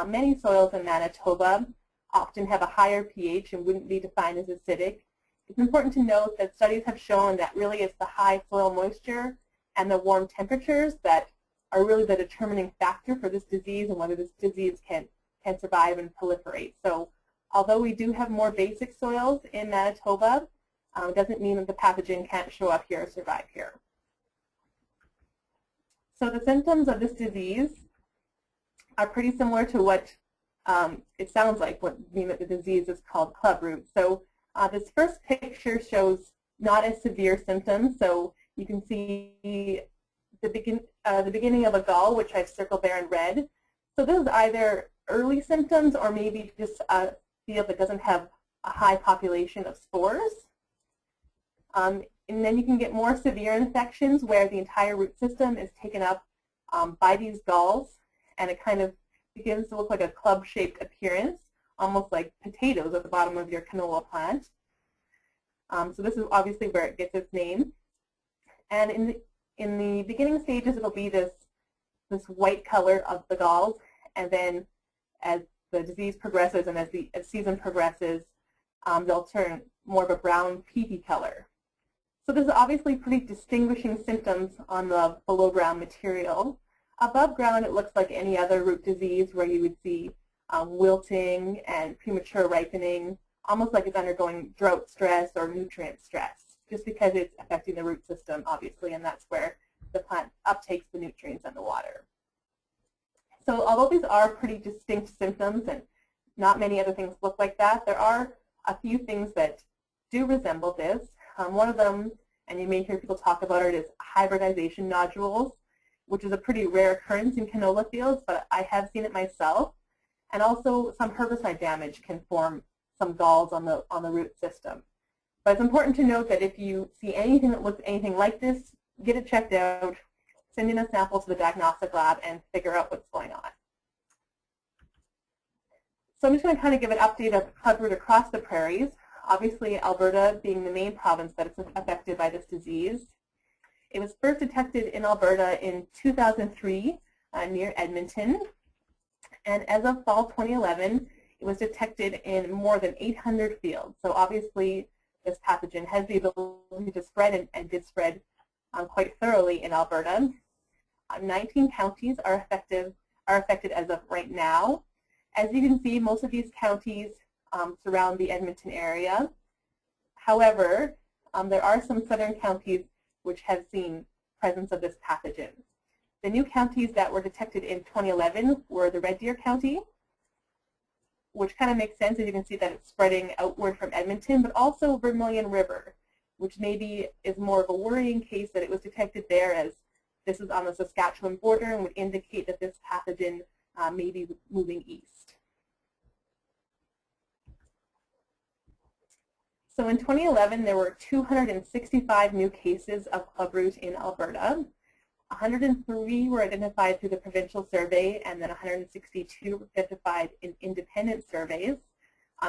many soils in Manitoba often have a higher pH and wouldn't be defined as acidic, it's important to note that studies have shown that really it's the high soil moisture and the warm temperatures that are really the determining factor for this disease and whether this disease can survive and proliferate. So although we do have more basic soils in Manitoba, it doesn't mean that the pathogen can't show up here or survive here. So the symptoms of this disease are pretty similar to what it sounds like, what mean that the disease is called clubroot. So this first picture shows not as severe symptoms. So you can see the beginning of a gall, which I've circled there in red. So this is either early symptoms or maybe just a field that doesn't have a high population of spores. And then you can get more severe infections where the entire root system is taken up by these galls, and it kind of begins to look like a club-shaped appearance, almost like potatoes at the bottom of your canola plant. So this is obviously where it gets its name. And in the beginning stages, it'll be this white color of the galls, and then as the disease progresses and as the season progresses, they'll turn more of a brown peaty color. So this is obviously pretty distinguishing symptoms on the below ground material. Above ground, it looks like any other root disease where you would see wilting and premature ripening, almost like it's undergoing drought stress or nutrient stress. just because it's affecting the root system, obviously, and that's where the plant uptakes the nutrients and the water. So although these are pretty distinct symptoms and not many other things look like that, there are a few things that do resemble this. One of them, and you may hear people talk about it, is hybridization nodules, which is a pretty rare occurrence in canola fields, but I have seen it myself. And also some herbicide damage can form some galls on the root system. But it's important to note that if you see anything that looks anything like this, get it checked out, send in a sample to the diagnostic lab, and figure out what's going on. So I'm just going to kind of give an update of clubroot across the prairies. Obviously, Alberta being the main province that is affected by this disease. It was first detected in Alberta in 2003 near Edmonton. And as of fall 2011, it was detected in more than 800 fields. So obviously, this pathogen has the ability to spread and did spread quite thoroughly in Alberta. 19 counties are affected as of right now. As you can see, most of these counties surround the Edmonton area. However, there are some southern counties which have seen presence of this pathogen. The new counties that were detected in 2011 were the Red Deer County, which kind of makes sense, as you can see that it's spreading outward from Edmonton, but also Vermilion River, which maybe is more of a worrying case that it was detected there, as this is on the Saskatchewan border and would indicate that this pathogen may be moving east. So in 2011, there were 265 new cases of clubroot in Alberta. 103 were identified through the provincial survey, and then 162 were identified in independent surveys.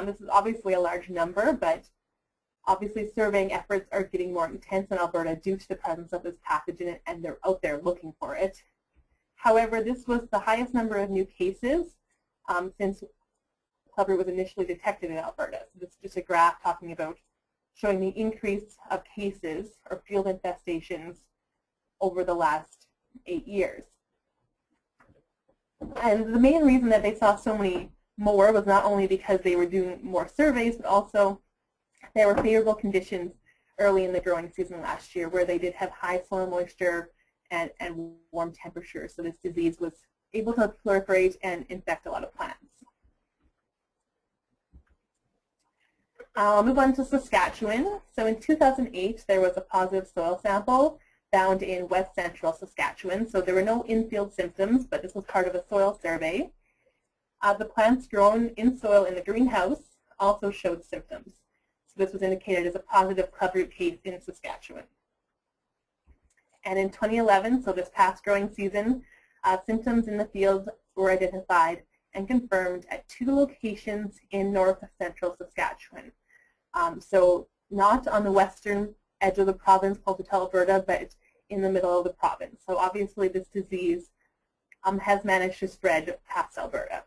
This is obviously a large number, but obviously surveying efforts are getting more intense in Alberta due to the presence of this pathogen, and they're out there looking for it. However, this was the highest number of new cases since clubroot was initially detected in Alberta. So this is just a graph talking about showing the increase of cases or field infestations over the last 8 years. And the main reason that they saw so many more was not only because they were doing more surveys, but also there were favorable conditions early in the growing season last year where they did have high soil moisture and warm temperatures. So this disease was able to proliferate and infect a lot of plants. I'll move on to Saskatchewan. So in 2008, there was a positive soil sample found in west central Saskatchewan. So there were no in-field symptoms, but this was part of a soil survey. The plants grown in soil in the greenhouse also showed symptoms. So this was indicated as a positive clubroot case in Saskatchewan. And in 2011, so this past growing season, symptoms in the field were identified and confirmed at 2 locations in north central Saskatchewan. So not on the western edge of the province close to Alberta, but in the middle of the province. So obviously this disease has managed to spread past Alberta.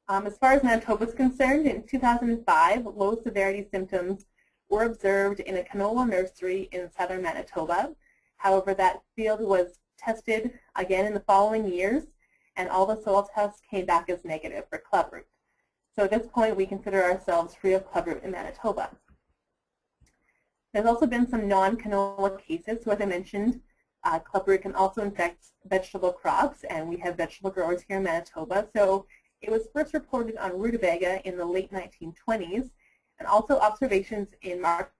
As far as Manitoba is concerned, in 2005, low severity symptoms were observed in a canola nursery in southern Manitoba. However, that field was tested again in the following years, and all the soil tests came back as negative for clubroot. So at this point, we consider ourselves free of clubroot in Manitoba. There's also been some non-canola cases. So as I mentioned, clubroot can also infect vegetable crops, and we have vegetable growers here in Manitoba. So it was first reported on rutabaga in the late 1920s, and also observations in market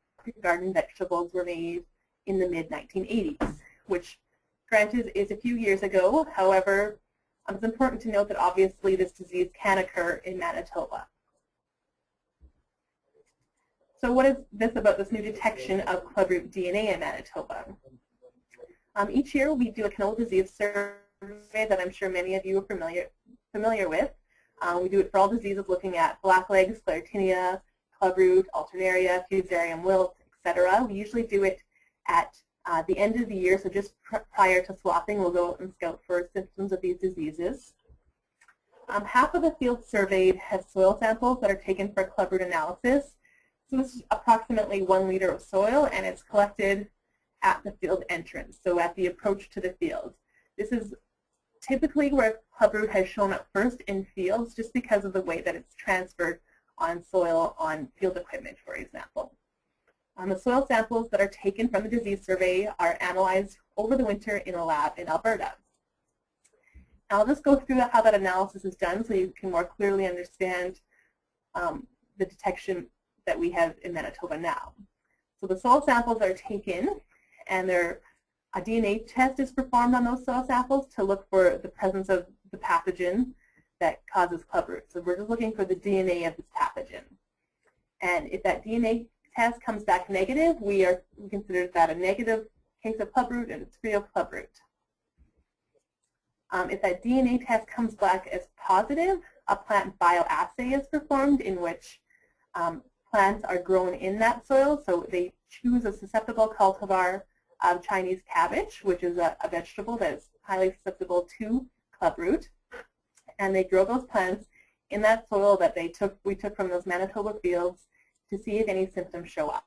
garden vegetables were made in the mid-1980s, which granted is a few years ago. However, it's important to note that obviously this disease can occur in Manitoba. So what is this about this new detection of clubroot DNA in Manitoba? Each year we do a canola disease survey that I'm sure many of you are familiar with. We do it for all diseases looking at blacklegs, sclerotinia, clubroot, alternaria, fusarium wilt, etc. We usually do it at the end of the year, so just prior to swathing, we'll go out and scout for symptoms of these diseases. Half of the field surveyed have soil samples that are taken for clubroot analysis. So this is approximately 1 liter of soil, and it's collected at the field entrance, so at the approach to the field. This is typically where clubroot has shown up first in fields, just because of the way that it's transferred on soil on field equipment, for example. The soil samples that are taken from the disease survey are analyzed over the winter in a lab in Alberta. I'll just go through how that analysis is done so you can more clearly understand the detection that we have in Manitoba now. So the soil samples are taken, and a DNA test is performed on those soil samples to look for the presence of the pathogen that causes clubroot. So we're just looking for the DNA of this pathogen. And if that DNA test comes back negative, we consider that a negative case of clubroot and it's free of clubroot. If that DNA test comes back as positive, a plant bioassay is performed in which plants are grown in that soil. So they choose a susceptible cultivar of Chinese cabbage, which is a vegetable that is highly susceptible to clubroot. And they grow those plants in that soil that we took from those Manitoba fields to see if any symptoms show up.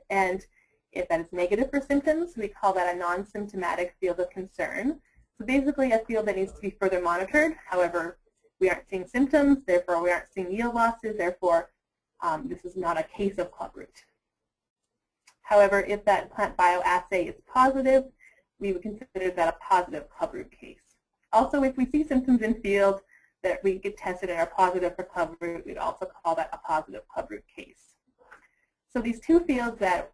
And if that is negative for symptoms, we call that a non-symptomatic field of concern. So basically a field that needs to be further monitored. However, we aren't seeing symptoms, therefore we aren't seeing yield losses, therefore this is not a case of clubroot. However, if that plant bioassay is positive, we would consider that a positive clubroot case. Also, if we see symptoms in field that we get tested and are positive for clubroot, we'd also call that a positive clubroot case. So these two fields that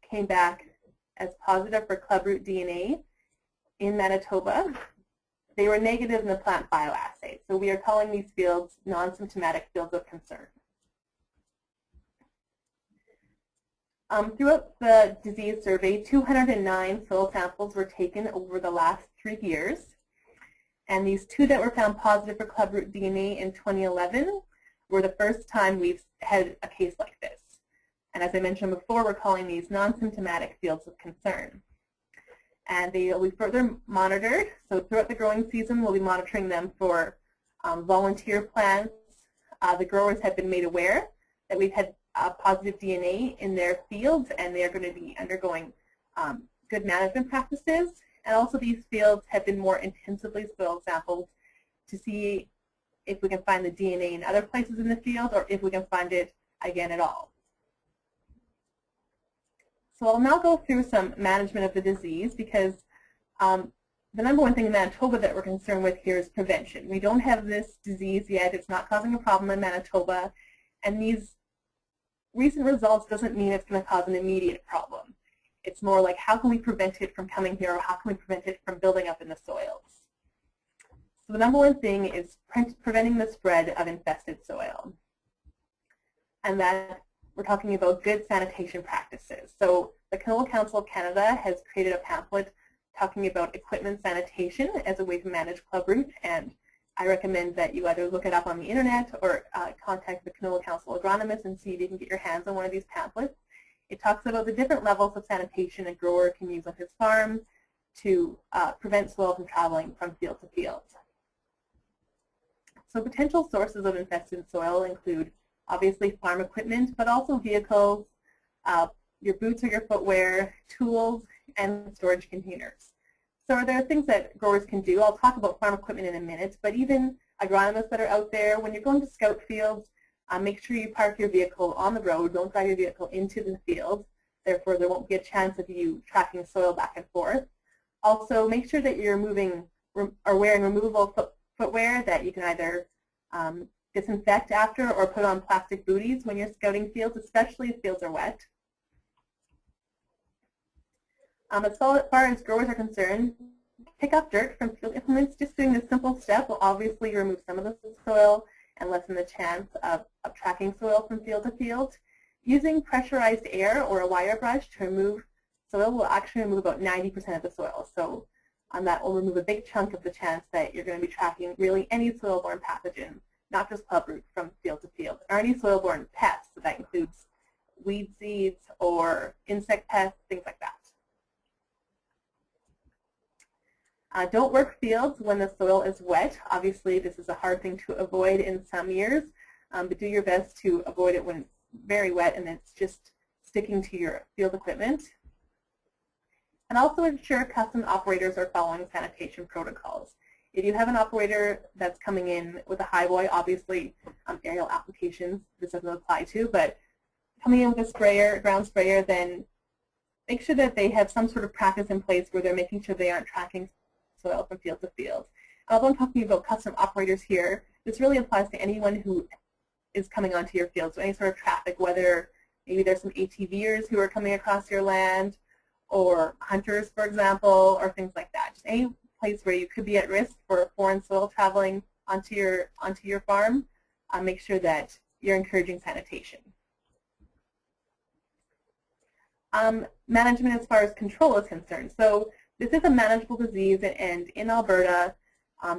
came back as positive for clubroot DNA in Manitoba, they were negative in the plant bioassay. So we are calling these fields non-symptomatic fields of concern. Throughout the disease survey, 209 soil samples were taken over the last 3 years. And these two that were found positive for clubroot DNA in 2011 were the first time we've had a case like this. And as I mentioned before, we're calling these non-symptomatic fields of concern. And they will be further monitored. So throughout the growing season, we'll be monitoring them for volunteer plants. The growers have been made aware that we've had positive DNA in their fields, and they are going to be undergoing good management practices. And also these fields have been more intensively soil sampled to see if we can find the DNA in other places in the field or if we can find it again at all. So I'll now go through some management of the disease because the number one thing in Manitoba that we're concerned with here is prevention. We don't have this disease yet. It's not causing a problem in Manitoba. And these recent results doesn't mean it's going to cause an immediate problem. It's more like how can we prevent it from coming here or how can we prevent it from building up in the soils. So the number one thing is preventing the spread of infested soil. And that we're talking about good sanitation practices. So the Canola Council of Canada has created a pamphlet talking about equipment sanitation as a way to manage clubroot, and I recommend that you either look it up on the internet or contact the Canola Council agronomist and see if you can get your hands on one of these pamphlets. It talks about the different levels of sanitation a grower can use on his farm to prevent soil from traveling from field to field. So potential sources of infested soil include obviously farm equipment, but also vehicles, your boots or your footwear, tools, and storage containers. So there are things that growers can do. I'll talk about farm equipment in a minute, but even agronomists that are out there, when you're going to scout fields, make sure you park your vehicle on the road. Don't drive your vehicle into the field. Therefore, there won't be a chance of you tracking soil back and forth. Also, make sure that you're wearing removable footwear that you can either disinfect after or put on plastic booties when you're scouting fields, especially if fields are wet. As far as growers are concerned, pick up dirt from field implements. Just doing this simple step will obviously remove some of the soil and lessen the chance of tracking soil from field to field. Using pressurized air or a wire brush to remove soil will actually remove about 90% of the soil. So that will remove a big chunk of the chance that you're going to be tracking really any soil-borne pathogen, not just clubroot, from field to field, or any soil-borne pests. So that includes weed seeds or insect pests, things like that. Don't work fields when the soil is wet. Obviously, this is a hard thing to avoid in some years, but do your best to avoid it when it's very wet and it's just sticking to your field equipment. And also ensure custom operators are following sanitation protocols. If you have an operator that's coming in with a highboy, obviously aerial applications this doesn't apply to, but coming in with a sprayer, ground sprayer, then make sure that they have some sort of practice in place where they're making sure they aren't tracking soil from field to field. Although I'm talking about custom operators here, this really applies to anyone who is coming onto your field. So any sort of traffic, whether maybe there's some ATVers who are coming across your land, or hunters, for example, or things like that. Just any place where you could be at risk for foreign soil traveling onto your farm, make sure that you're encouraging sanitation. Management as far as control is concerned. So this is a manageable disease, and in Alberta,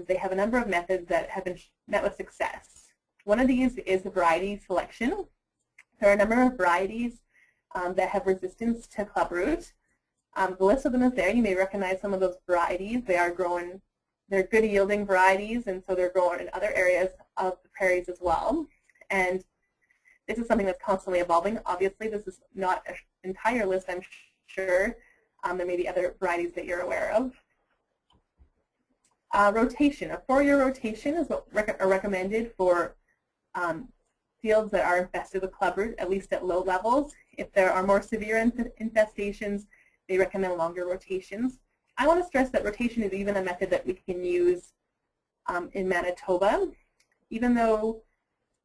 they have a number of methods that have been met with success. One of these is variety selection. There are a number of varieties that have resistance to clubroot. The list of them is there. You may recognize some of those varieties. They're good yielding varieties, and so they're grown in other areas of the prairies as well. And this is something that's constantly evolving. Obviously, this is not an entire list, I'm sure. There may be other varieties that you're aware of. Rotation. A 4-year rotation is what are recommended for fields that are infested with clubroot, at least at low levels. If there are more severe infestations, they recommend longer rotations. I want to stress that rotation is even a method that we can use in Manitoba. Even though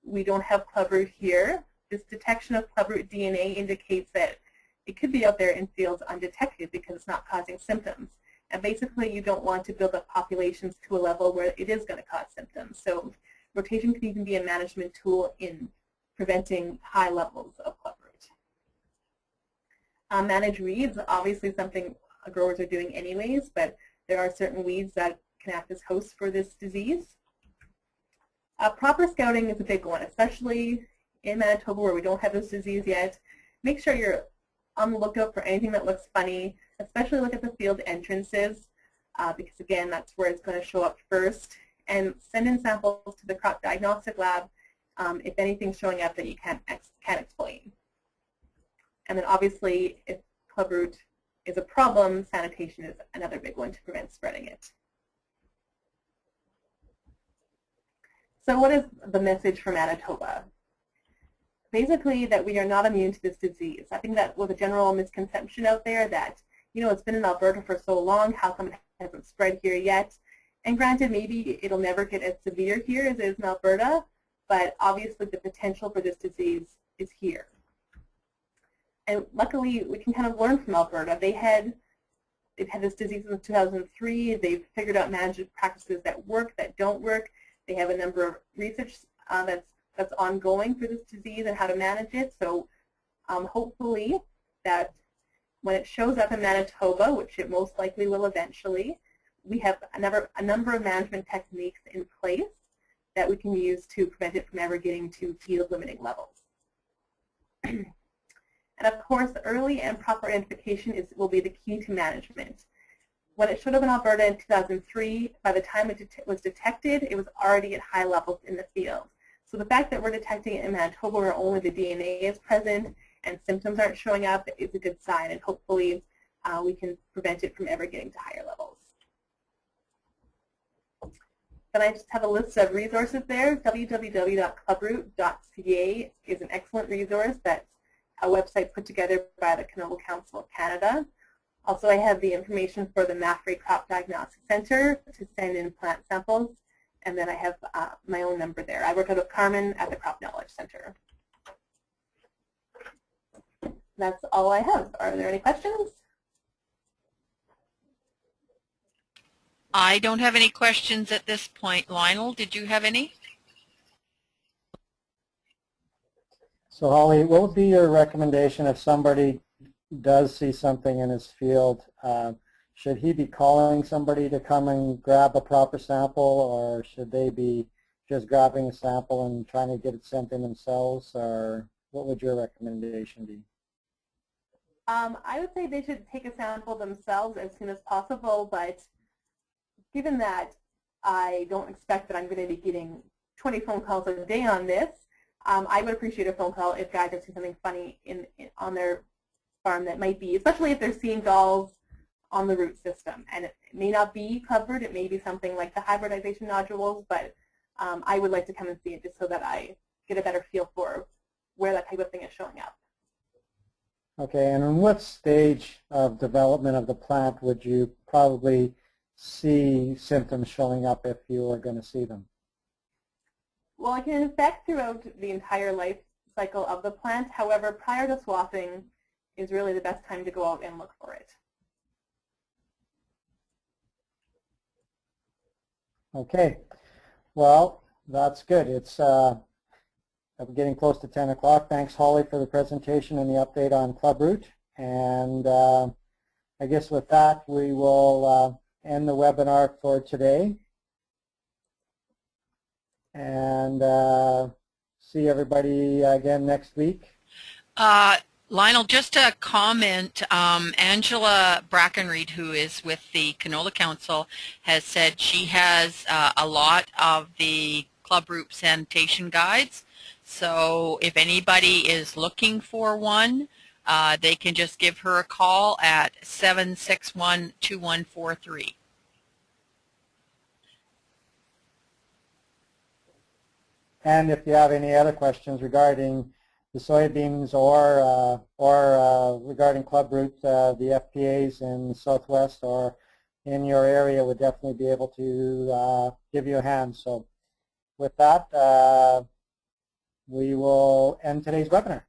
we don't have clubroot here, this detection of clubroot DNA indicates that it could be out there in fields undetected because it's not causing symptoms. And basically, you don't want to build up populations to a level where it is going to cause symptoms. So rotation can even be a management tool in preventing high levels of clubroot. Manage weeds, obviously something growers are doing anyways, but there are certain weeds that can act as hosts for this disease. Proper scouting is a big one, especially in Manitoba where we don't have this disease yet. Make sure you're on the lookout for anything that looks funny, especially look at the field entrances, because again, that's where it's going to show up first. And send in samples to the crop diagnostic lab if anything's showing up that you can't explain. And then obviously, if clubroot is a problem, sanitation is another big one to prevent spreading it. So what is the message for Manitoba? Basically, that we are not immune to this disease. I think that was a general misconception out there that, you know, it's been in Alberta for so long, how come it hasn't spread here yet? And granted, maybe it'll never get as severe here as it is in Alberta, but obviously the potential for this disease is here. And luckily, we can kind of learn from Alberta. They've had this disease since 2003. They've figured out management practices that work, that don't work. They have a number of research that's ongoing for this disease and how to manage it. So hopefully that when it shows up in Manitoba, which it most likely will eventually, we have a number of management techniques in place that we can use to prevent it from ever getting to field-limiting levels. And of course, early and proper identification will be the key to management. When it showed up in Alberta in 2003, by the time it was detected, it was already at high levels in the field. So the fact that we're detecting it in Manitoba where only the DNA is present and symptoms aren't showing up is a good sign, and hopefully we can prevent it from ever getting to higher levels. Then I just have a list of resources there. www.clubroot.ca is an excellent resource. That's a website put together by the Canola Council of Canada. Also, I have the information for the MAFRI Crop Diagnostic Center to send in plant samples, and then I have my own number there. I work out of Carmen at the Crop Knowledge Center. That's all I have. Are there any questions? I don't have any questions at this point. Lionel, did you have any? So Holly, what would be your recommendation if somebody does see something in his field? Should he be calling somebody to come and grab a proper sample, or should they be just grabbing a sample and trying to get it sent in themselves, or what would your recommendation be? I would say they should take a sample themselves as soon as possible, but given that I don't expect that I'm going to be getting 20 phone calls a day on this, I would appreciate a phone call if guys are seeing something funny on their farm that might be, especially if they're seeing galls on the root system. And it may not be Clubroot, it may be something like the hybridization nodules, but I would like to come and see it just so that I get a better feel for where that type of thing is showing up. Okay, and in what stage of development of the plant would you probably see symptoms showing up if you were going to see them? Well, it can affect throughout the entire life cycle of the plant. However, prior to swathing is really the best time to go out and look for it. Okay, well, that's good. It's getting close to 10 o'clock. Thanks, Holly, for the presentation and the update on Clubroot. And I guess with that, we will end the webinar for today. And see everybody again next week. Lionel, just a comment. Angela Brackenreed, who is with the Canola Council, has said she has a lot of the Clubroot sanitation guides. So if anybody is looking for one, they can just give her a call at 761-2143. And if you have any other questions regarding the soybeans or regarding Clubroot, the FPAs in the Southwest or in your area would definitely be able to give you a hand. So with that, we will end today's webinar.